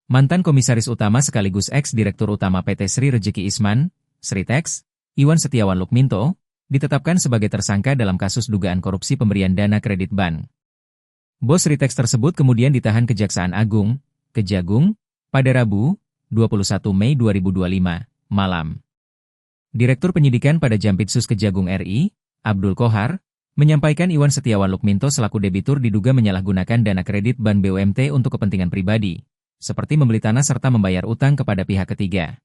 Mantan Komisaris Utama sekaligus ex-Direktur Utama PT Sri Rejeki Isman, Sritex, Iwan Setiawan Lukminto, ditetapkan sebagai tersangka dalam kasus dugaan korupsi pemberian dana kredit bank. Bos Sritex tersebut kemudian ditahan Kejaksaan Agung, Kejagung, pada Rabu, 21 Mei 2025, malam. Direktur Penyidikan pada Jampitsus Kejagung RI, Abdul Kohar, menyampaikan Iwan Setiawan Lukminto selaku debitur diduga menyalahgunakan dana kredit bank BUMT untuk kepentingan pribadi, seperti membeli tanah serta membayar utang kepada pihak ketiga.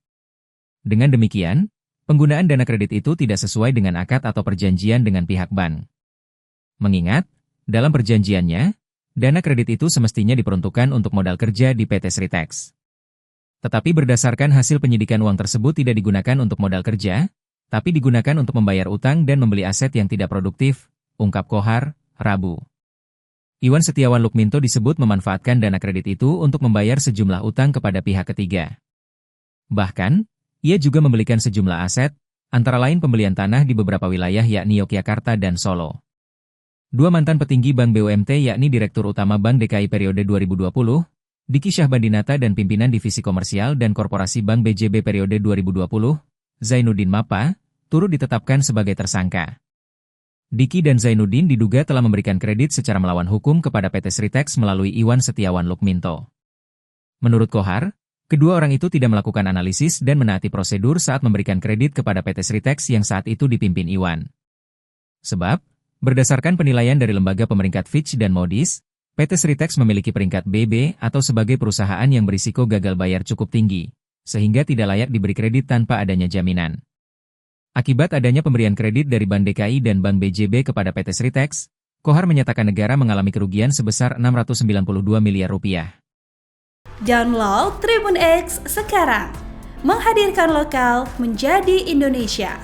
Dengan demikian, penggunaan dana kredit itu tidak sesuai dengan akad atau perjanjian dengan pihak bank. Mengingat, dalam perjanjiannya, dana kredit itu semestinya diperuntukkan untuk modal kerja di PT Sritex. Tetapi berdasarkan hasil penyidikan uang tersebut tidak digunakan untuk modal kerja, tapi digunakan untuk membayar utang dan membeli aset yang tidak produktif, ungkap Kohar, Rabu. Iwan Setiawan Lukminto disebut memanfaatkan dana kredit itu untuk membayar sejumlah utang kepada pihak ketiga. Bahkan, ia juga membelikan sejumlah aset, antara lain pembelian tanah di beberapa wilayah yakni Yogyakarta dan Solo. Dua mantan petinggi Bank BUMT yakni Direktur Utama Bank DKI periode 2020, Diki Syahbandinata dan pimpinan Divisi Komersial dan Korporasi Bank BJB periode 2020, Zainuddin Mapa, turut ditetapkan sebagai tersangka. Diki dan Zainuddin diduga telah memberikan kredit secara melawan hukum kepada PT Sritex melalui Iwan Setiawan Lukminto. Menurut Kohar, kedua orang itu tidak melakukan analisis dan menaati prosedur saat memberikan kredit kepada PT Sritex yang saat itu dipimpin Iwan. Sebab, berdasarkan penilaian dari lembaga pemeringkat Fitch dan Moody's, PT Sritex memiliki peringkat BB atau sebagai perusahaan yang berisiko gagal bayar cukup tinggi, sehingga tidak layak diberi kredit tanpa adanya jaminan. Akibat adanya pemberian kredit dari Bank DKI dan Bank BJB kepada PT Sritex, Kohar menyatakan negara mengalami kerugian sebesar Rp692 miliar. Download Tribun X sekarang, menghadirkan lokal menjadi Indonesia.